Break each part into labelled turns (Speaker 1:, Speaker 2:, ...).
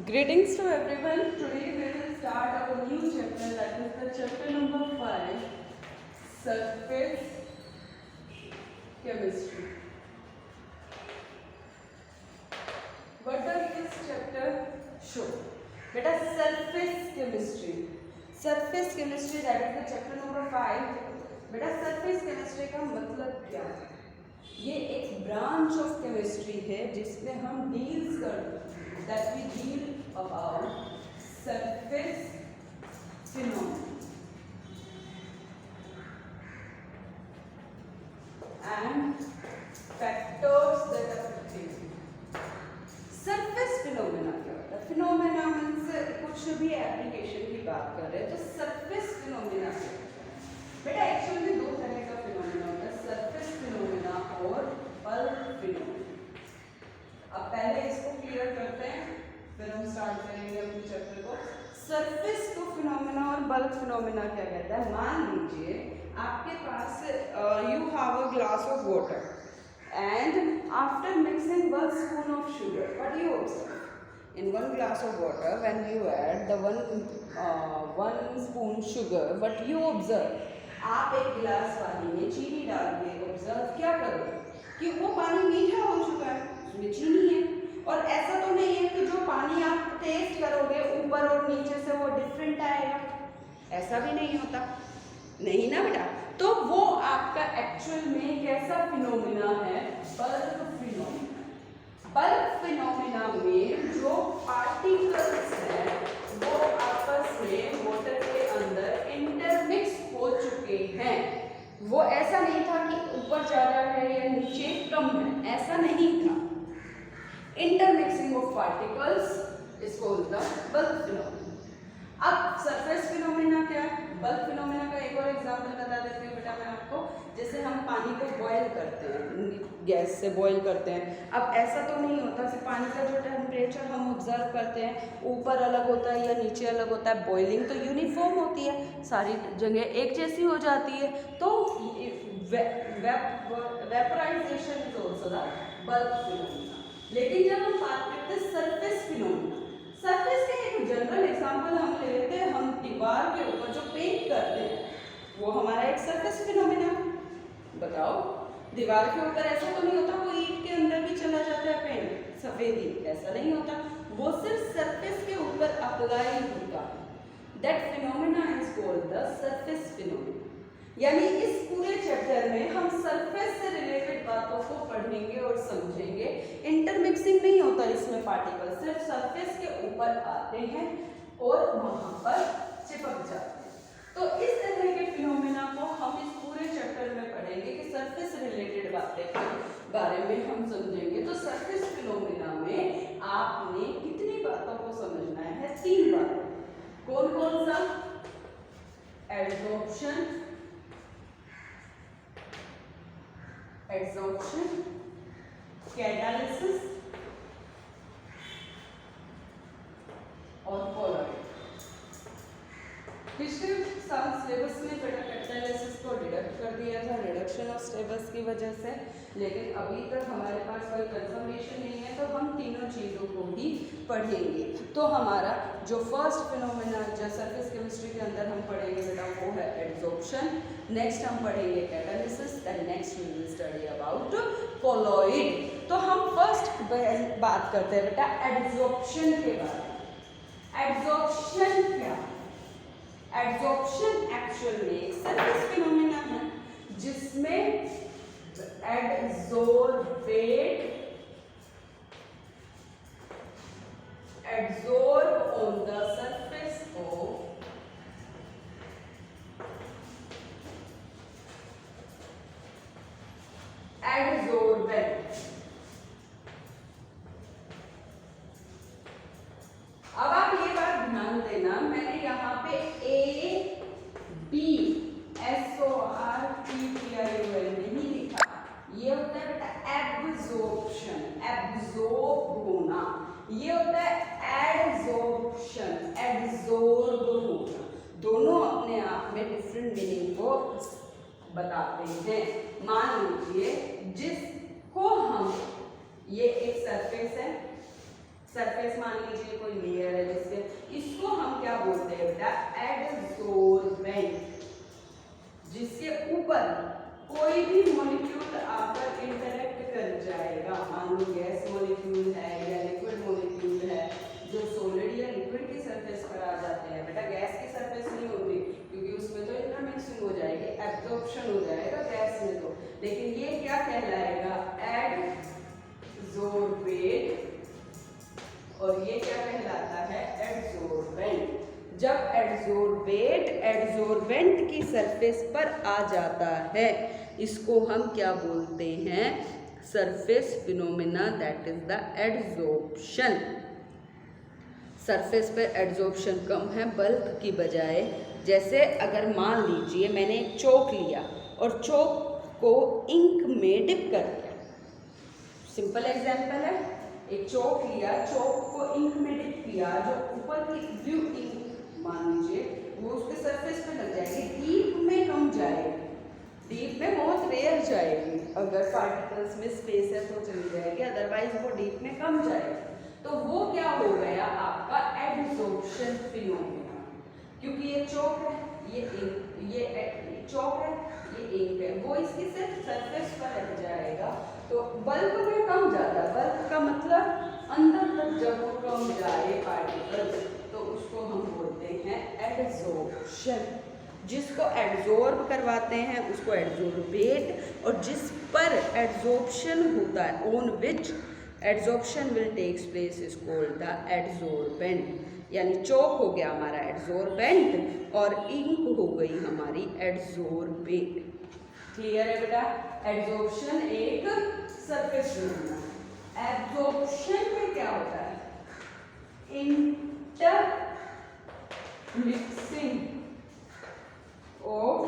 Speaker 1: Greetings to everyone. Today we will start our new chapter, that is the chapter number 5, Surface Chemistry. What does this chapter show? Beta, surface chemistry. Surface chemistry, that is the chapter number 5. बेटा surface chemistry का मतलब क्या है? ये एक branch of chemistry है जिसमें हम डील्स करते हैं, that we deal about surface phenomena and factors that affect it. Surface phenomena क्या होता है? Phenomena means कुछ भी एप्लीकेशन की बात कर रहे हैं तो surface phenomena क्या होता है? बेटा एक्चुअली में दो तरह का फिनोमेना होता है, सरफेस फिनोमेना और बल्क फिनोमेना। अब पहले इसको क्लियर करते हैं, फिर हम स्टार्ट करेंगे अपने चैप्टर को। सरफेस को फिनोमेना और बल्क फिनोमेना क्या कहता है? मान लीजिए आपके पास you have a glass of water and after mixing 1 spoon of sugar, what do you observe? In 1 glass of water, when you add the 1 spoon sugar, what you observe? आप एक गिलास पानी में चीनी डाल के ऑब्जर्व क्या करोगे कि वो पानी मीठा हो चुका है, उसमें चीनी है। और ऐसा तो नहीं है कि जो पानी आप टेस्ट करोगे ऊपर और नीचे से वो डिफरेंट आएगा, ऐसा भी नहीं होता, नहीं ना बेटा। तो वो आपका एक्चुअल में कैसा फिनोमिना है? Bulk phenomena. बल्क फिनोमिना में जो पार्टिकल्स हैं वो आपस में वाटर के अंदर इंटरमिक्स हो चुके हैं। वो ऐसा नहीं था कि ऊपर ज़्यादा है या नीचे कम है, ऐसा नहीं था। इंटरमिक्सिंग ऑफ पार्टिकल्स इसको बोलता है बल्क फिनोमिना। अब सरफेस फिनोमिना क्या है? बल्क फिनोमिना का एक और एग्जांपल बता देती हूँ बेटा मैं आपको। जैसे हम पानी को बॉयल करते हैं, गैस से बॉयल करते हैं। अब ऐसा तो नहीं होता कि पानी का जो टेम्परेचर हम ऑब्जर्व करते हैं ऊपर अलग होता है या नीचे अलग होता है। बॉइलिंग तो यूनिफॉर्म होती है, सारी जगह एक जैसी हो जाती है। तो vaporisation is also the bulk phenomena. लेकिन जब हम बात करते हैं सरफेस फिनोमिना, सरफेस के एक जनरल एग्जांपल हम ले लेते हैं, हम दीवार के ऊपर जो पेंट करते हैं वो हमारा एक सरफेस फिनोमिना। बताओ, दीवार के ऊपर ऐसा तो नहीं होता वो ईंट के अंदर भी चला जाता है पेंट, सफेदी, ऐसा नहीं होता, वो सिर्फ सरफेस के ऊपर अप्लाई होता है। That phenomena is called the surface phenomena. यानी इस पूरे चैप्टर में हम सरफेस से रिलेटेड बातों को पढ़ेंगे और समझेंगे। इंटरमिक्सिंग नहीं होता इसमें, पार्टिकल सिर्फ सरफेस के ऊपर आते हैं और वहां पर चिपक जाते हैं। तो इस तरह के फिनोमेना को हम इस पूरे चैप्टर में पढ़ेंगे कि सरफेस रिलेटेड बातें के बारे में हम समझेंगे। तो सरफेस फिनोमेना में आपने कितनी बातों को समझना है? 3 बातें। कौन कौन सा? एडसॉर्प्शन, कैटालिसिस और कोलॉइड। पिछले साल सिलेबस में कैटालिसिस को डिडक्ट कर दिया था रिडक्शन ऑफ स्टेबल्स की वजह से, लेकिन अभी तक हमारे पास कोई कंफर्मेशन नहीं है तो हम तीनों चीज़ों को ही पढ़ेंगे। तो हमारा जो फर्स्ट फिनोमेना जो सरफेस केमिस्ट्री के अंदर हम पढ़ेंगे बेटा वो है एडसॉर्प्शन, नेक्स्ट हम पढ़ेंगे catalysis, then next we will study about colloid. तो हम फर्स्ट बात करते हैं बेटा एडसॉर्प्शन के बारे में। एडसॉर्प्शन क्या? एडसॉर्प्शन एक्चुअल में एक सरफेस फिनोमेना है जिसमें adsorb on the surface of adsorbent। अब आप ये बात ध्यान देना, मैंने यहाँ पे ABSORPTION नहीं लिखा, ये होता है बेटा एब्जॉर्प्शन, एब्जॉर्ब होना। ये होता है एडसॉर्प्शन, एब्जॉर्ब होना। दोनों अपने आप में डिफरेंट मीनिंग को बताते हैं। मान लीजिए जिसको हम, ये एक सरफेस है, सरफेस मान लीजिए कोई लेयर है जिससे, इसको हम क्या बोलते हैं बेटा, एडसोर्बेंट। जिसके ऊपर कोई भी मॉलिक्यूल आकर इंटरेक्ट कर जाएगा, मान लो गैस मॉलिक्यूल है या लिक्विड मॉलिक्यूल है, जो सॉलिड या लिक्विड की सरफेस पर आ जाते हैं। बेटा गैस की सरफेस नहीं होती क्योंकि उसमें तो इंटरमिक्सिंग हो जाएगी, एब्जॉर्प्शन हो जाएगा गैस में तो, लेकिन ये क्या कहलाएगा, एडसोर्बेट, और ये क्या कहलाता है, एडसोर्बेंट। जब एडसोर्बेंट की सरफेस पर आ जाता है, इसको हम क्या बोलते हैं, surface phenomena, that is the adsorption. Surface पे एडसोर्प्शन कम है बल्क की बजाय। जैसे अगर मान लीजिए मैंने एक चौक लिया और चौक को इंक में डिप कर दिया, सिंपल एग्जांपल है, एक चौक लिया, चौक को इंक में डिप किया, जो ऊपर की ब्लू इंक मान लीजिए वो उसके सरफेस पे लग जाएगी, डीप में कम जाएगी, डीप में बहुत रेयर जाएगी, अगर पार्टिकल्स में स्पेस है तो चली जाएगी, अदरवाइज वो डीप में कम जाएगी। तो वो क्या हो गया आपका एडसोर्प्शन फिनोमेना, क्योंकि ये चौक है, ये चौक है, ये इंक है, वो इसकी सिर्फ सरफेस पर रह जाएगा, तो बल्क में कम जाता है। बल्क का मतलब अंदर तक जब वो कम जाए पार्टिकल्स, तो उसको हम बोलते हैं एडसोर्प्शन। जिसको एडसॉर्ब करवाते हैं उसको एडसोर्बेट, और जिस पर एडसोर्प्शन होता है, on which adsorption will takes place, is called the adsorbent. यानी चौक हो गया हमारा एडसोर्बेंट और इंक हो गई हमारी एडसोर्बेट। क्लियर है बेटा? एडसोर्प्शन एक सरफेस फिनोमेना। एब्जॉर्प्शन में क्या होता है, inter mixing of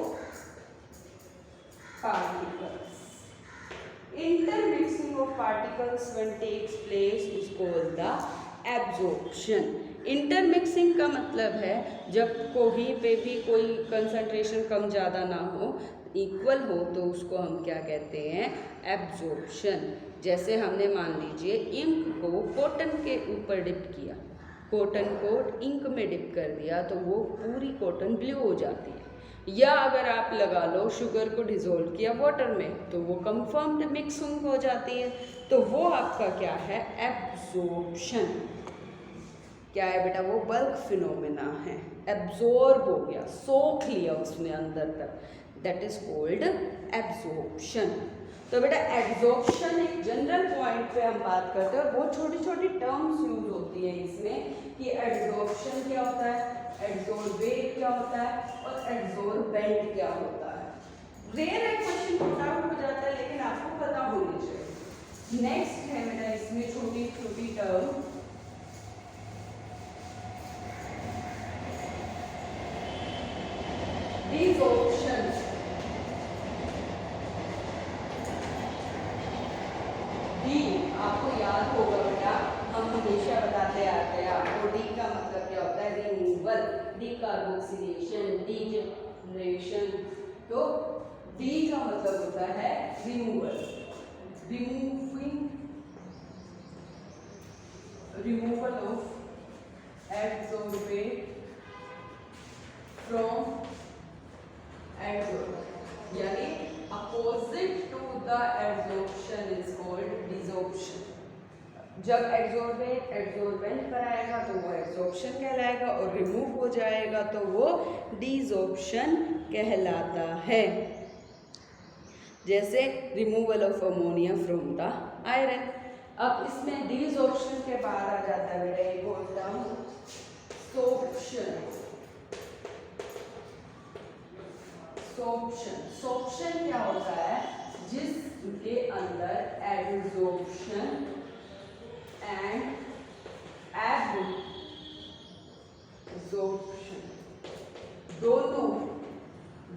Speaker 1: particles. Intermixing of particles when takes place is called the absorption. Intermixing का मतलब है जब कहीं पे भी कोई कंसंट्रेशन कम ज़्यादा ना हो, इक्वल हो, तो उसको हम क्या कहते हैं, एब्जॉर्प्शन। जैसे हमने मान लीजिए इंक को कॉटन के ऊपर डिप किया, कॉटन को इंक में डिप कर दिया, तो वो पूरी कॉटन ब्लू हो जाती है। या अगर आप लगा लो शुगर को डिज़ोल्व किया वाटर में, तो वो कंफर्म्ड मिक्सिंग हो जाती है, तो वो आपका क्या है, एब्जॉर्प्शन। क्या है बेटा, वो बल्क फिनोमेना है, एब्जॉर्ब हो गया, सोख लिया उसने अंदर तक, दैट इज कॉल्ड एब्जॉर्प्शन। तो बेटा एब्जॉर्प्शन एक जनरल पॉइंट पे हम बात करते हैं, और बहुत छोटी छोटी टर्म्स यूज होती है इसमें कि एब्जॉर्प्शन क्या होता है, एडसोर्बेट क्या होता है, और एडसोर्बेंट क्या होता है। रेयर है क्वेश्चन पुट आउट हो जाता है, लेकिन आपको पता होनी चाहिए। नेक्स्ट है बेटा इसमें छोटी छोटी टर्म, डिसॉर्प्शन। डी आपको याद होगा बेटा, हम हमेशा बताते आते हैं आपको, डी का मतलब क्या होता है, रिमूवल, डिकार्बोक्सिलेशन, डीजनरेशन। तो डी का मतलब होता है removal, removal of adsorbate from adsorb, यानी opposite to the adsorption is called desorption. जब एडसोर्बेंट पर आएगा तो वो एडसोर्प्शन कहलाएगा, और रिमूव हो जाएगा तो वो डिसॉर्प्शन कहलाता है। जैसे removal of ammonia from the iron. अब इसमें डिसॉर्प्शन के बाद आ जाता है बेटा एक और टर्म, सोर्प्शन। सोर्प्शन क्या होता है, जिसके अंदर एडसोर्प्शन एंड एब्जॉर्प्शन दोनों,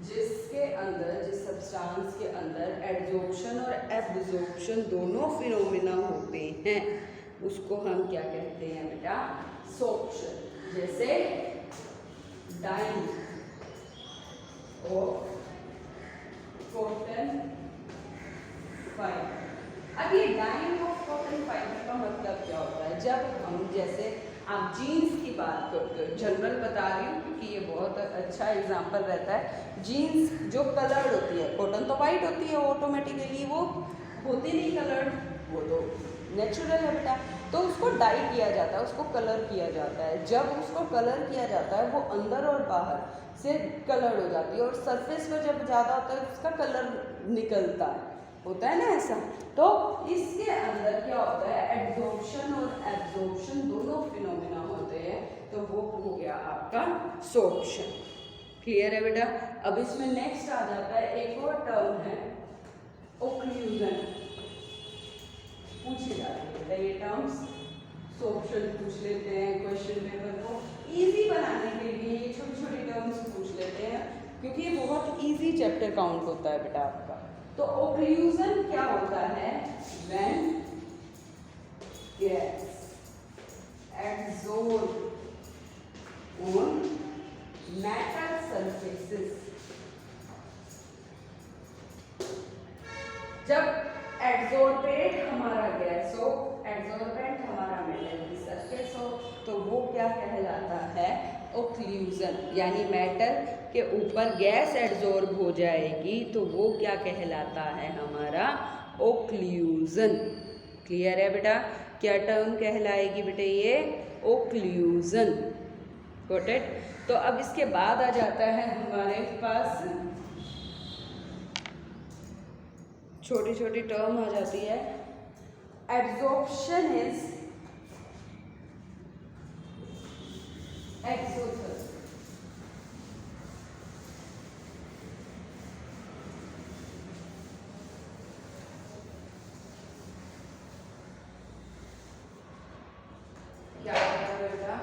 Speaker 1: जिसके अंदर, जिस सब्सटेंस के अंदर एडसोर्प्शन और एब्जॉर्प्शन दोनों फिनोमेना होते हैं, उसको हम क्या कहते हैं बेटा, सोर्प्शन। जैसे डाइंग और कॉटन फाइबर। अब ये dyeing of cotton coated fibre का मतलब क्या होता है? जब हम जैसे आप जीन्स की बात करते हो, जनरल बता रही हूँ क्योंकि ये बहुत अच्छा एग्जाम्पल रहता है। जीन्स जो कलर्ड होती है, कॉटन तो वाइट होती है ऑटोमेटिकली, वो होती नहीं कलर्ड, वो तो नेचुरल है बेटा। तो उसको डाई किया जाता है, उसको कलर किया जाता है। जब उसको कलर किया जाता है वो अंदर और बाहर से कलर हो जाती है, और सरफेस पर जब ज़्यादा होता है उसका कलर निकलता है, होता है ना ऐसा। तो इसके अंदर क्या होता है, एब्जॉर्प्शन और एब्जॉर्प्शन दोनों फिनोमेना होते हैं। तो वो हो गया आपका सोर्प्शन। क्लियर है बेटा? अब इसमें नेक्स्ट आ जाता है एक और टर्म है ओक्लूजन। पूछे जाते हैं ये टर्म्स, सोर्प्शन पूछ लेते हैं क्वेश्चन पेपर को इजी बनाने के लिए, ये छोटी छोटी टर्म्स पूछ लेते हैं क्योंकि ये बहुत इजी चैप्टर काउंट होता है बेटा आपका। तो ओक्लूजन क्या होता है? When gas absorb on metal surfaces. जब एब्सॉर्बेट हमारा गैस हो, एब्सॉर्बेंट हमारा मेटल की सरफेस हो, तो वो क्या कहलाता है? ओक्लूजन। यानी मेटल के ऊपर गैस एब्सॉर्ब हो जाएगी तो वो क्या कहलाता है? हमारा ओक्लूजन। क्लियर है बेटा? क्या टर्म कहलाएगी बेटे? ये ओक्लूजन। Got it? तो अब इसके बाद आ जाता है हमारे पास छोटी छोटी टर्म आ जाती है। Absorption is exotherm. क्या होता है बेटा?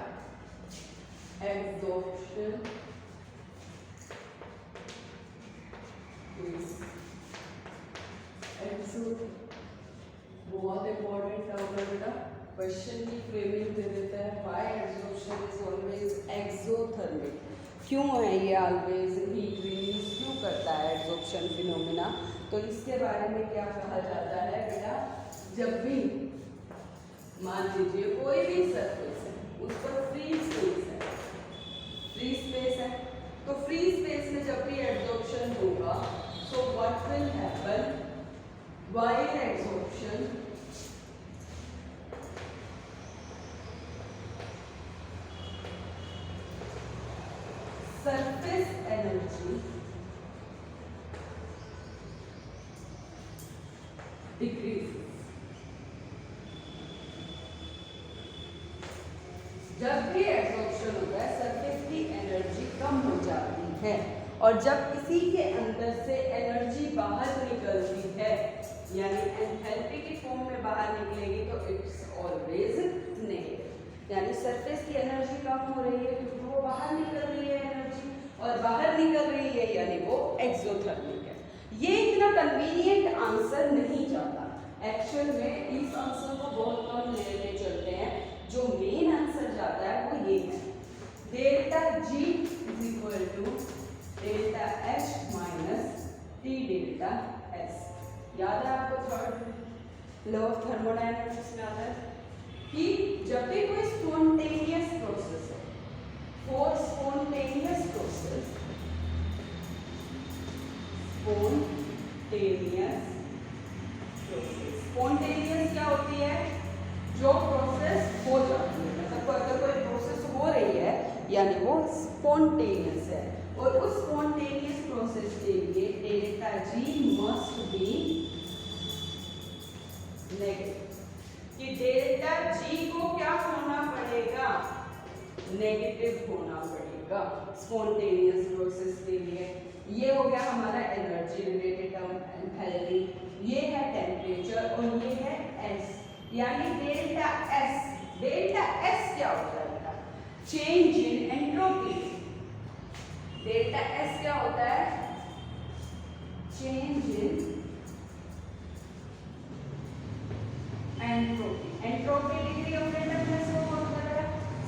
Speaker 1: एब्जॉर्प्शन इज बहुत इंपॉर्टेंट टर्म है बेटा, क्वेश्चन की फ्रेमिंग दे देता है। Why absorption is always exothermic? क्यों है ये ऑलवेज हीट रिलीज क्यों करता है एब्जॉर्प्शन फिनोमेना? तो इसके बारे में क्या कहा जाता है बेटा? जब भी मान लीजिए कोई भी सरफेस है, उस पर फ्री स्पेस है, फ्री स्पेस है, तो फ्री स्पेस में जब भी एब्जॉर्प्शन होगा, so what will happen while absorption? Surface energy decreases. जब भी एब्जॉर्प्शन होता है सरफेस की एनर्जी कम हो जाती है, और जब किसी के अंदर से एनर्जी बाहर निकलती है, यानी एंथैल्पी की फॉर्म में बाहर निकलेगी, तो इट्स ऑलवेज नेगेटिव। यानी सरफेस की एनर्जी कम हो रही है क्योंकि वो बाहर निकल रही है एनर्जी, और बाहर निकल रही है यानी वो एक्सोथर्मिक है। ये इतना कन्वीनियंट आंसर नहीं जाता एक्चुअल में, इस आंसर को बहुत कम लेने चलते हैं। जो मेन आंसर जाता है वो ये है, delta G is equal to delta H minus T delta S. याद है आपको थर्ड लॉ ऑफ थर्मोडायनेमिक्स में आता है कि जब भी कोई स्पॉन्टेनियस प्रोसेस है, फॉर स्पॉन्टेनियस प्रोसेस, स्पॉन्टेनियस क्या होती है? जो प्रोसेस हो जाती है, मतलब अगर कोई प्रोसेस हो रही है यानी वो स्पॉन्टेनियस है, और उस स्पॉन्टेनियस प्रोसेस के लिए delta G must be negative. कि डेल्टा जी को क्या होना पड़ेगा? नेगेटिव होना पड़ेगा स्पॉन्टेनियस प्रोसेस के लिए। ये हो गया हमारा एनर्जी रिलेटेड टर्म, एंथैल्पी, ये है टेम्परेचर, और ये है एस, यानी डेल्टा एस। डेल्टा एस क्या होता है बेटा? Change in entropy. Delta S क्या होता है? Change in entropy. Entropy degree of freedom में से होता है,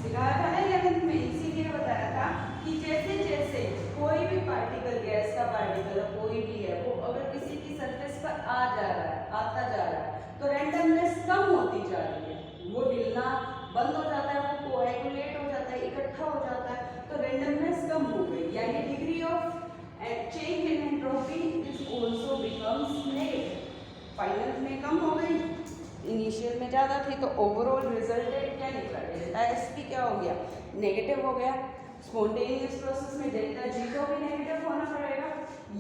Speaker 1: सिखाया था ना 11th में, इसीलिए बताया था कि जैसे जैसे कोई भी पार्टिकल, गैस का पार्टिकल कोई भी है, वो अगर किसी की सरफेस पर आ जा रहा है, आता जा रहा है, तो रैंडमनेस कम होती जा रही है, वो हिलना बंद हो जाता है, वो कोएगुलेट हो जाता है, इकट्ठा हो जाता है, तो रैंडमनेस कम हो गई, यानी degree of change in entropy is also becomes negative. Final में कम हो गई, इनिशियल में ज़्यादा थी, तो ओवरऑल रिजल्टेड क्या निकला, डेल्टा एस पी क्या हो गया, नेगेटिव हो गया। स्पॉन्टेनियस प्रोसेस में डेल्टा जी को भी नेगेटिव होना पड़ेगा।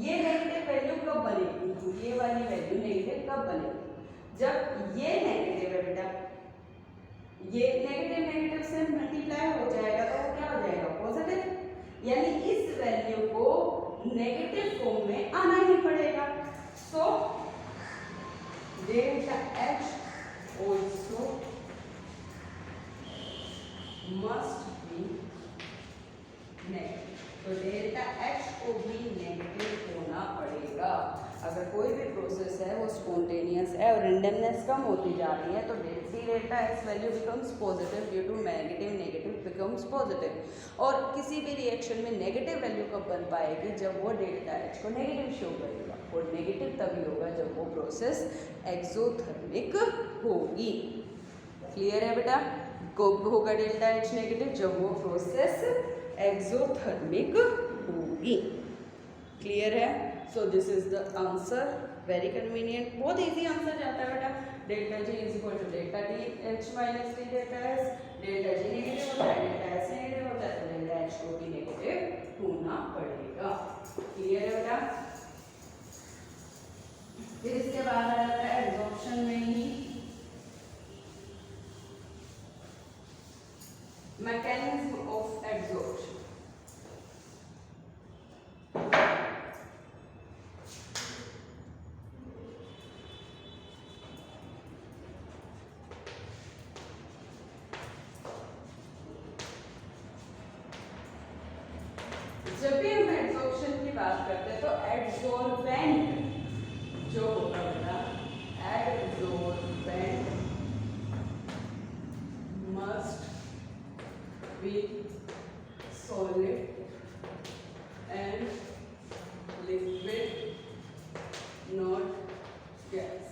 Speaker 1: ये नेगेटिव वैल्यू कब बनेगी, ये वाली वैल्यू नेगेटिव कब बनेगी, जब ये नेगेटिव है बेटा, ये नेगेटिव नेगेटिव से मल्टीप्लाई हो जाएगा तो वो क्या हो जाएगा, पॉजिटिव, यानी इस वैल्यू को नेगेटिव फॉर्म में आना ही पड़ेगा। So delta H also must be negative, तो डेल्टा एच को भी नेगेटिव होना पड़ेगा। अगर कोई भी प्रोसेस है वो स्पॉन्टेनियस है और रेंडमनेस कम होती जा रही है तो delta H value becomes positive due to negative, negative becomes positive. और किसी भी रिएक्शन में नेगेटिव वैल्यू कब बन पाएगी, जब वो डेल्टा एच को नेगेटिव शो करेगा, और नेगेटिव तभी होगा जब वो प्रोसेस एक्सोथर्मिक होगी। क्लियर है बेटा, कब होगा डेल्टा एच नेगेटिव, जब वो प्रोसेस एक्सोथर्मिक होगी। क्लियर है, so this is the answer, very convenient, बहुत इजी आंसर जाता है बेटा। Delta G is equal to delta T H minus T delta S, delta G negative होता है, डेल्टा एस नेगेटिव होता है, तो डेल्टा एच को भी नेगेटिव होना पड़ेगा। क्लियर है बेटा। फिर इसके बाद आ जाता है एब्जॉर्प्शन में ही मैकेनिज्म ऑफ एब्जॉर्प्शन। जब भी हम एब्जॉर्प्शन की बात करते हैं तो एब्जॉर्बेंट जो होगा बेटा, absorbent must be solid and liquid, not gas.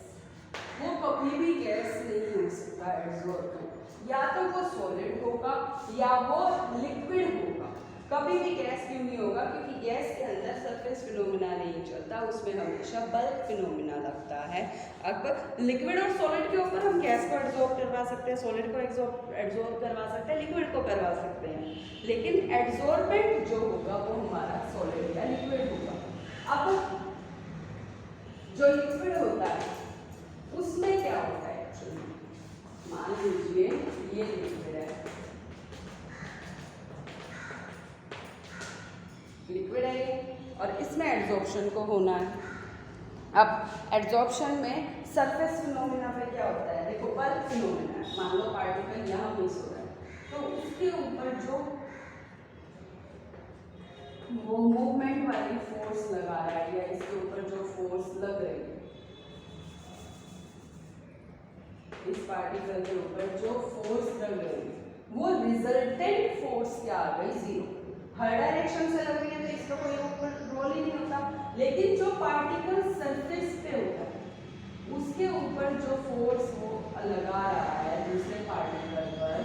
Speaker 1: वो कभी भी गैस नहीं हो सकता एब्जॉर्बेंट, या तो वो सॉलिड होगा या वो लिक्विड होगा। कभी भी गैस क्यों नहीं होगा, क्योंकि गैस के अंदर सरफेस फिनोमिना नहीं चलता, उसमें हमेशा बल्क फिनोमिना लगता है। अब लिक्विड और सॉलिड के ऊपर हम गैस को एब्जॉर्ब करवा सकते हैं, सॉलिड को एब्जॉर्ब करवा सकते हैं, लिक्विड को करवा सकते हैं, लेकिन एब्जॉर्बेंट जो होगा वो हमारा सॉलिड या लिक्विड होगा। अब जो लिक्विड होता है उसमें क्या होता है एक्चुअली, मान लीजिए ये लिक्विड है, लिक्विड है और इसमें एड्जॉर्प्शन को होना है। अब एड्जॉर्प्शन में सरफेस फिनोमिना पे क्या होता है, देखो बल्क फिनोमिना है, मान लो पार्टिकल यहाँ मिस हो रहा है तो उसके ऊपर जो वो मूवमेंट वाली फोर्स लगा रहा है या इसके ऊपर जो फोर्स लग रही है, इस पार्टिकल के ऊपर जो फोर्स लग रही है वो रिजल्टेंट फोर्स क्या आ गई, जीरो। हर डायरेक्शन से लग रही है तो इसका कोई ऊपर रोल ही नहीं होता, लेकिन जो पार्टिकल सरफेस पे होता है उसके ऊपर जो फोर्स वो लगा रहा है दूसरे पार्टिकल पर,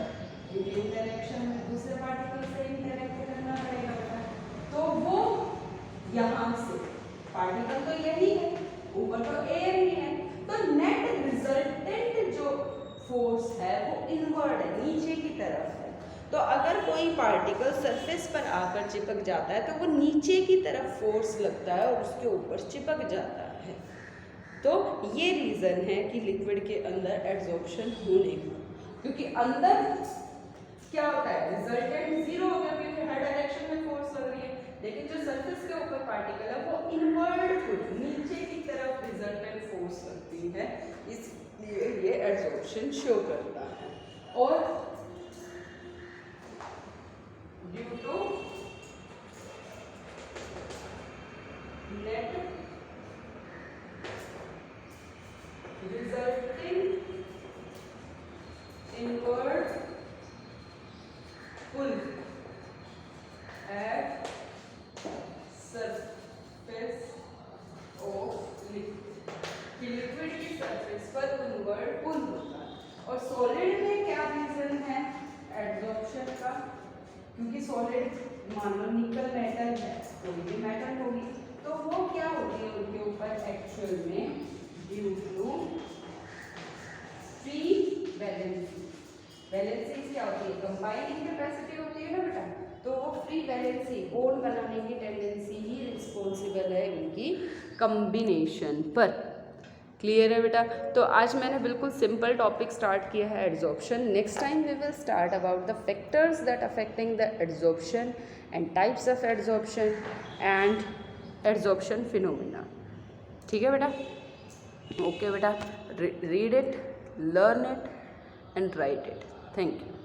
Speaker 1: इन डायरेक्शन में दूसरे पार्टिकल से इंटरेक्ट करना पड़ेगा बेटा, तो वो यहाँ से पार्टिकल तो यही है, ऊपर तो एयर ही है, तो नेट रिजल्टेंट जो फोर्स है वो इनवर्ड है, नीचे की तरफ है। तो अगर कोई पार्टिकल सरफेस पर आकर चिपक जाता है तो वो नीचे की तरफ फोर्स लगता है और उसके ऊपर चिपक जाता है। तो ये रीज़न है कि लिक्विड के अंदर एड्जॉर्प्शन होने का, क्योंकि अंदर क्या होता है, रिजल्टेंट जीरो हो गया क्योंकि हर डायरेक्शन में फोर्स लग रही है, लेकिन जो सरफेस के ऊपर पार्टिकल है वो इनवर्ड नीचे की तरफ रिजल्टेंट फोर्स लगती है, इसलिए ये एड्जॉर्प्शन शो करता है। और due to net resulting inward pull at surface of liquid, कि लिक्विड की सरफेस पर इनवर्ड क्योंकि सॉलिड मान लो निकल मेटल है, कोई भी मेटल होगी, तो वो क्या होती है उनके ऊपर एक्चुअल में due to free valency. Valency क्या होती है? कंबाइनिंग कैपेसिटी होती है ना बेटा, तो वो फ्री वैलेंसी बॉन्ड बनाने की टेंडेंसी ही रिस्पॉन्सिबल है उनकी कम्बिनेशन पर। क्लियर है बेटा? तो आज मैंने बिल्कुल सिंपल टॉपिक स्टार्ट किया है adsorption. Next time we will start about the factors that affecting the adsorption and types of adsorption and adsorption phenomena. ठीक है बेटा? ओके बेटा, read it, learn it and write it. Thank you.